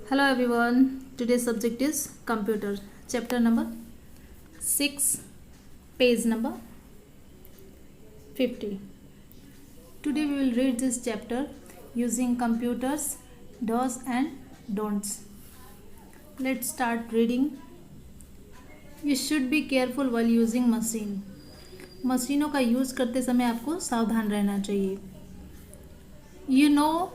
Hello everyone. Today's subject is computer. Chapter number 6, page number 50. Today we will read this chapter using computers, do's and don'ts. Let's start reading. You should be careful while using machine. मशीनों का use करते समय आपको सावधान रहना चाहिए. You know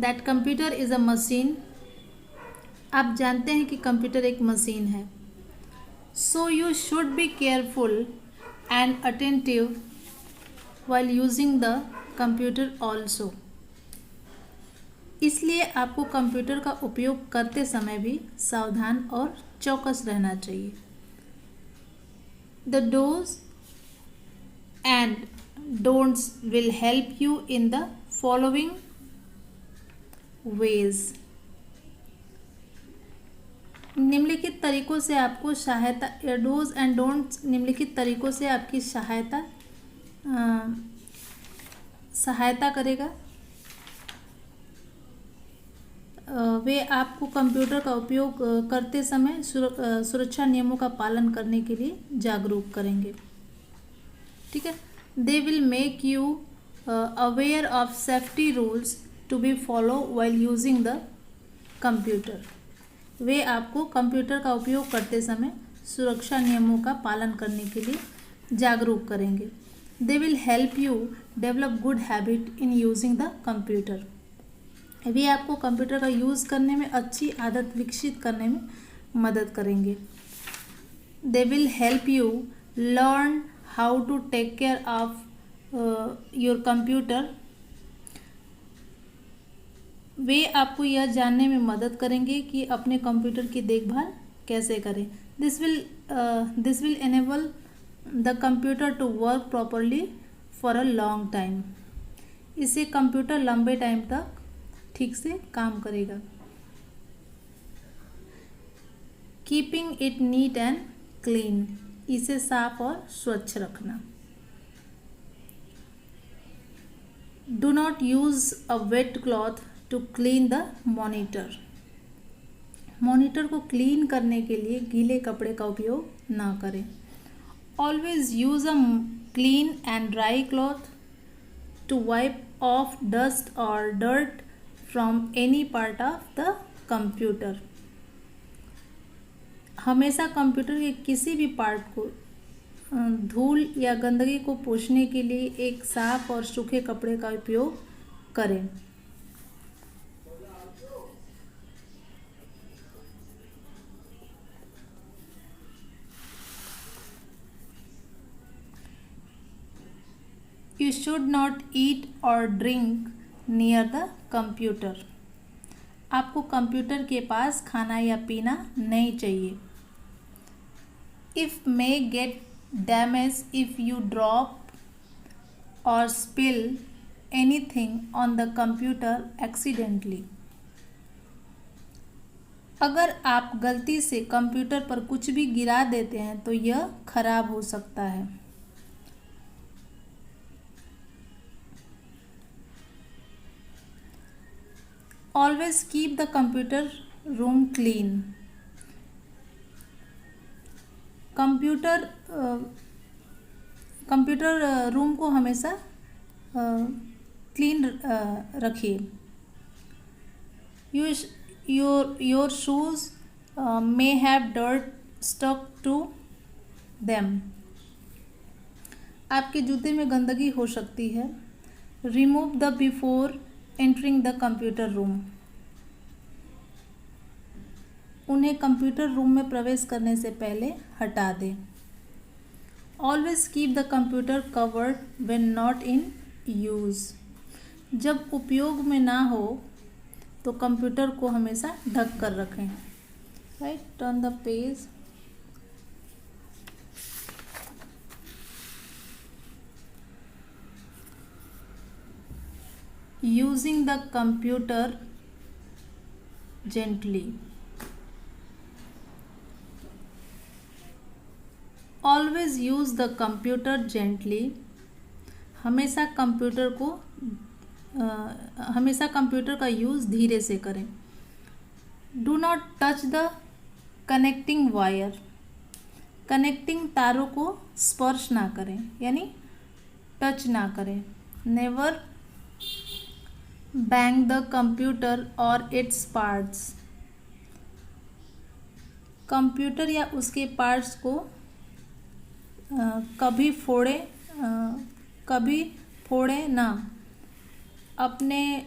that computer is a machine. आप जानते हैं कि कंप्यूटर एक मशीन है. So you should be careful and attentive while using the computer also. इसलिए आपको कंप्यूटर का उपयोग करते समय भी सावधान और चौकस रहना चाहिए. The dos and don'ts will help you in the following ways. निम्नलिखित तरीकों से आपको सहायता. डूज एंड डोंट्स निम्नलिखित तरीकों से आपकी सहायता करेगा. वे आपको कंप्यूटर का उपयोग करते समय सुरक्षा नियमों का पालन करने के लिए जागरूक करेंगे. ठीक है. They will make you aware of safety rules to be follow while using the computer. वे आपको कंप्यूटर का उपयोग करते समय सुरक्षा नियमों का पालन करने के लिए जागरूक करेंगे. They will help you develop good habit in using the computer. वे आपको कंप्यूटर का यूज़ करने में अच्छी आदत विकसित करने में मदद करेंगे. They will help you learn how to take care of your computer. वे आपको यह जानने में मदद करेंगे कि अपने कंप्यूटर की देखभाल कैसे करें. This will enable the computer to work properly for a long time. इससे कंप्यूटर लंबे टाइम तक ठीक से काम करेगा. Keeping it neat and clean. इसे साफ और स्वच्छ रखना. Do not use a wet cloth to clean the monitor. Monitor को क्लीन करने के लिए गीले कपड़े का उपयोग ना करें. Always use a clean and dry cloth to wipe off dust और dirt from any part of the computer. हमेशा कंप्यूटर के किसी भी पार्ट को धूल या गंदगी को पोंछने के लिए एक साफ और सूखे कपड़े का उपयोग करें. You should not eat or drink near the computer. आपको कंप्यूटर के पास खाना या पीना नहीं चाहिए. If may get damaged if you drop or spill anything on the computer accidentally. अगर आप गलती से कंप्यूटर पर कुछ भी गिरा देते हैं तो यह खराब हो सकता है. Always keep the computer room clean. Computer room को हमेशा क्लीन रखिए. Your shoes may have dirt stuck to them. आपके जूते में गंदगी हो सकती है. Remove the before entering the computer room. उन्हें कंप्यूटर रूम में प्रवेश करने से पहले हटा दें. Always keep the computer covered when not in use. जब उपयोग में ना हो तो कंप्यूटर को हमेशा ढक कर रखें. Right? Turn the page. Using the computer gently. Always use the computer gently. हमेशा कंप्यूटर का यूज़ धीरे से करें. Do not touch the connecting wire, connecting तारों को स्पर्श ना करें यानी टच ना करें। नेवर बैंग द कंप्यूटर और इट्स पार्ट्स, कंप्यूटर या उसके पार्ट्स को कभी फोड़े ना। अपने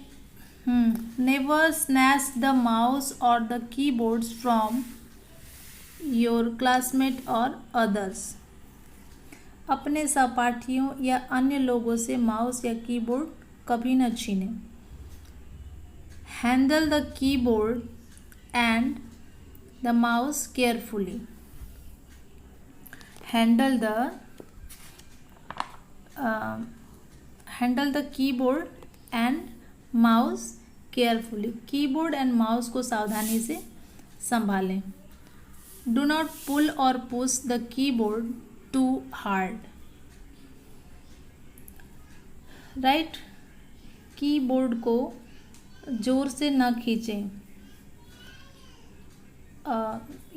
नेवर स्नैच द माउस और the keyboards from your classmate और अदर्स, अपने सहपाठियों या अन्य लोगों से माउस या कीबोर्ड कभी न छीने। Handle the keyboard and the mouse carefully, handle the keyboard and mouse carefully, keyboard and mouse को सावधानी से संभालें। Do not pull or push the keyboard too hard, right, keyboard को जोर से न खींचें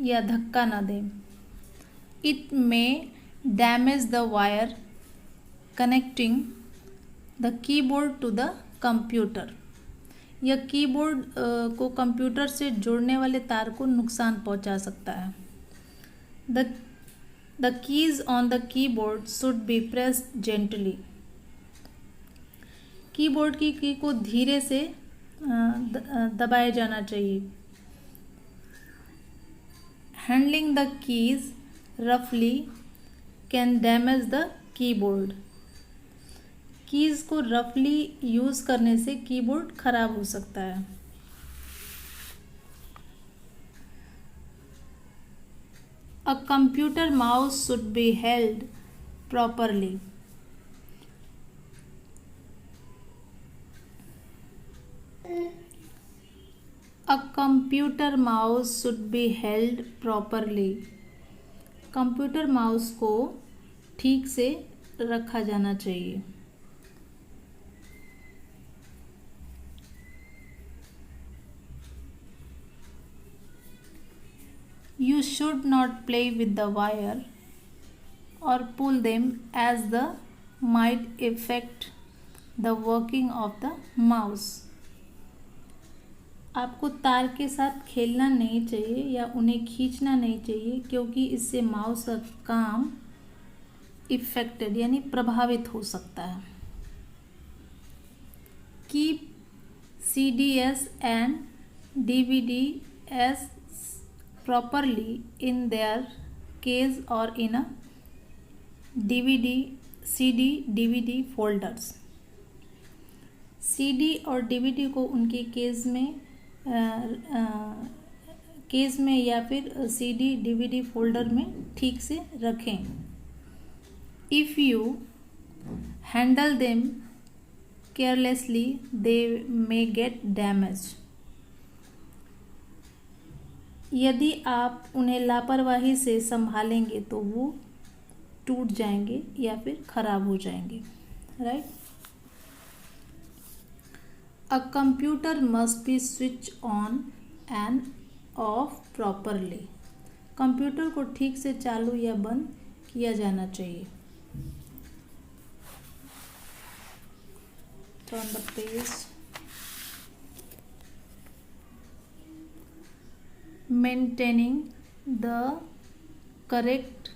या धक्का न दें। It may damage the wire connecting the keyboard to the computer, यह कीबोर्ड को कंप्यूटर से जोड़ने वाले तार को नुकसान पहुंचा सकता है। The keys on the keyboard should be pressed gently, keyboard की की को धीरे से दबाया जाना चाहिए। हैंडलिंग द कीज रफली can damage the keyboard, keys को रफली यूज करने से कीबोर्ड खराब हो सकता है। A computer mouse should be held properly, a computer mouse should be held properly, computer mouse को ठीक से रखा जाना चाहिए। You should not play with the wire or pull them as the might affect the working of the mouse, आपको तार के साथ खेलना नहीं चाहिए या उन्हें खींचना नहीं चाहिए क्योंकि इससे माउस का काम इफेक्टेड यानी प्रभावित हो सकता है। Keep CDs and DVDs properly in their case or in a CD/DVD folders, CD और DVD को उनके केस में या फिर CD/DVD फोल्डर में ठीक से रखें। If you handle them carelessly they may get damaged, यदि आप उन्हें लापरवाही से संभालेंगे तो वो टूट जाएंगे या फिर खराब हो जाएंगे, right. A computer must be switch on end of properly, computer को ठीक से चालू या बंद किया जाना चाहिए। Turn the page. Maintaining the correct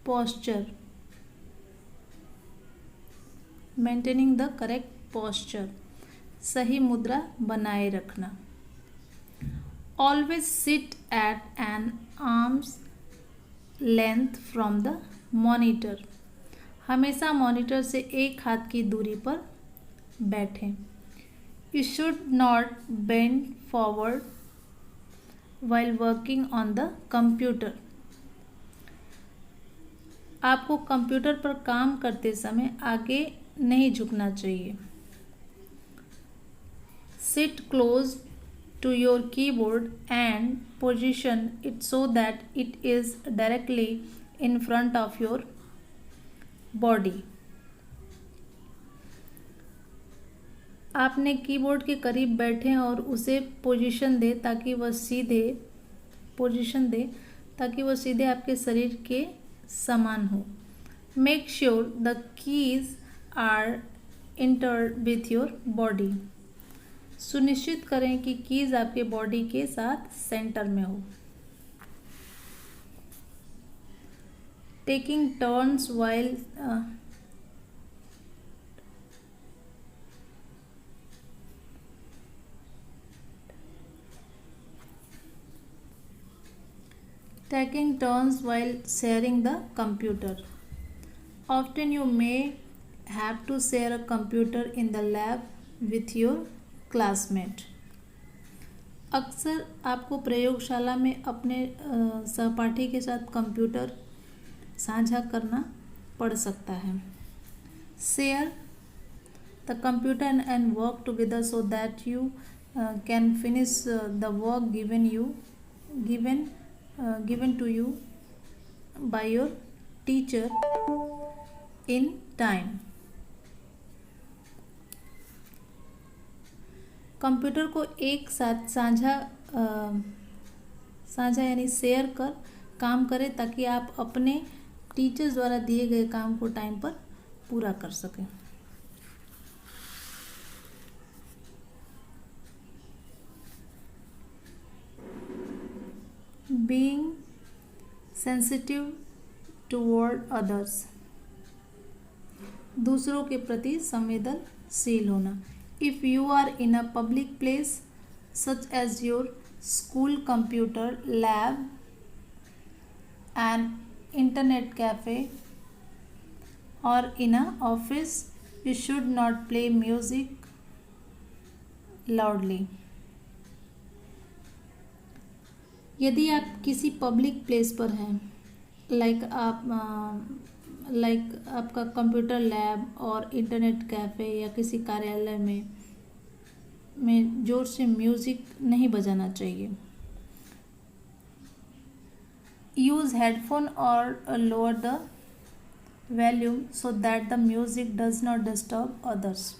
posture, maintaining the correct posture, सही मुद्रा बनाए रखना। Always sit at an arm's length from the monitor, हमेशा मॉनिटर से एक हाथ की दूरी पर बैठें। You should not bend forward while working on the computer, आपको कंप्यूटर पर काम करते समय आगे नहीं झुकना चाहिए। Sit close to your keyboard and position it so that it is directly in front of your body, आपने कीबोर्ड के करीब बैठें और उसे पोजीशन दे ताकि वह सीधे आपके शरीर के समान हो। Make sure the keys are entered with your body. सुनिश्चित करें कि कीज आपके बॉडी के साथ सेंटर में हो। Taking turns while sharing the computer. Often you may have to share a computer in the lab with your classmate. अक्सर आपको प्रयोगशाला में अपने सहपाठी के साथ कंप्यूटर साझा करना पड़ सकता है। Share the computer and work together so that you can finish the work given to you by your teacher in time. Computer को एक साथ साझा यानी शेयर कर काम करें ताकि आप अपने टीचर्स द्वारा दिए गए काम को टाइम पर पूरा कर सकें। Being sensitive toward others. दूसरों के प्रति संवेदनशील होना। If you are in a public place such as your school computer lab, an internet cafe, or in an office, you should not play music loudly. यदि आप किसी पब्लिक प्लेस पर हैं, लाइक आपका कंप्यूटर लैब और internet cafe या किसी कार्यालय में ज़ोर से म्यूज़िक नहीं बजाना चाहिए। यूज़ हेडफोन और lower the volume so that the music does not disturb others.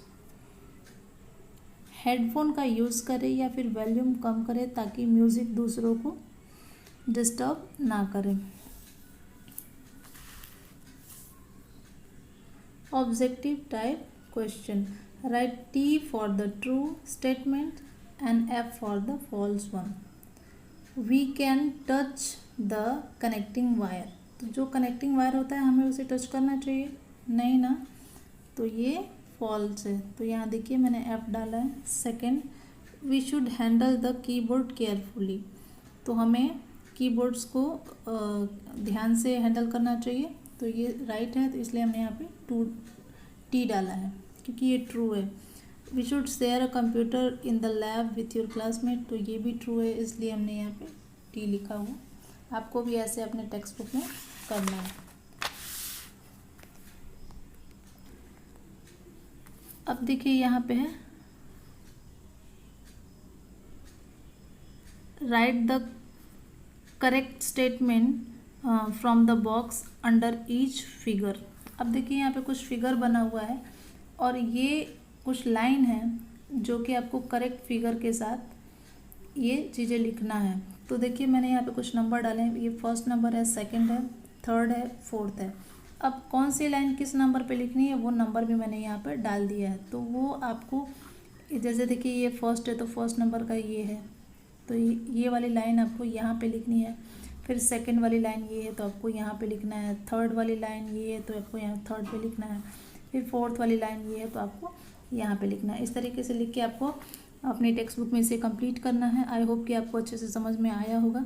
Headphone का यूज़ करें या फिर वॉल्यूम कम करें ताकि म्यूज़िक दूसरों को डिस्टर्ब ना करें। Objective type question. Write T for the true statement and F for the false one. We can touch the connecting wire. तो जो कनेक्टिंग वायर होता है हमें उसे टच करना चाहिए नहीं ना, तो ये फॉल्स है। तो यहाँ देखिए मैंने F डाला है। Second, we should handle the keyboard carefully. तो हमें कीबोर्ड्स को ध्यान से हैंडल करना चाहिए। तो ये राइट है, तो इसलिए हमने यहाँ पे T डाला है क्योंकि ये ट्रू है। We should share a computer in the lab with your classmate. तो ये भी ट्रू है, इसलिए हमने यहाँ पे T लिखा हुआ। आपको भी ऐसे अपने टेक्स्ट बुक में करना है। अब देखिए यहाँ पे है right the correct statement from the box under each figure. अब देखिए यहाँ पे कुछ फिगर बना हुआ है और ये कुछ लाइन है जो कि आपको करेक्ट फिगर के साथ ये चीज़ें लिखना है। तो देखिए मैंने यहाँ पे कुछ नंबर डाले हैं। ये फर्स्ट नंबर है, सेकंड है, थर्ड है, फोर्थ है। अब कौन सी लाइन किस नंबर पे लिखनी है वो नंबर भी मैंने यहाँ पर डाल दिया है। तो वो आपको जैसे देखिए ये फर्स्ट है तो फर्स्ट नंबर का ये है, तो ये वाली लाइन आपको यहाँ पे लिखनी है। फिर सेकंड वाली लाइन ये है तो आपको यहाँ पे लिखना है। थर्ड वाली लाइन ये है तो आपको यहाँ थर्ड पे लिखना है। फिर फोर्थ वाली लाइन ये है तो आपको यहाँ पे लिखना है। इस तरीके से लिख के आपको अपनी टेक्स्ट बुक में इसे कंप्लीट करना है। आई होप कि आपको अच्छे से समझ में आया होगा।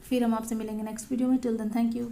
फिर हम आपसे मिलेंगे नेक्स्ट वीडियो में। Till then thank you.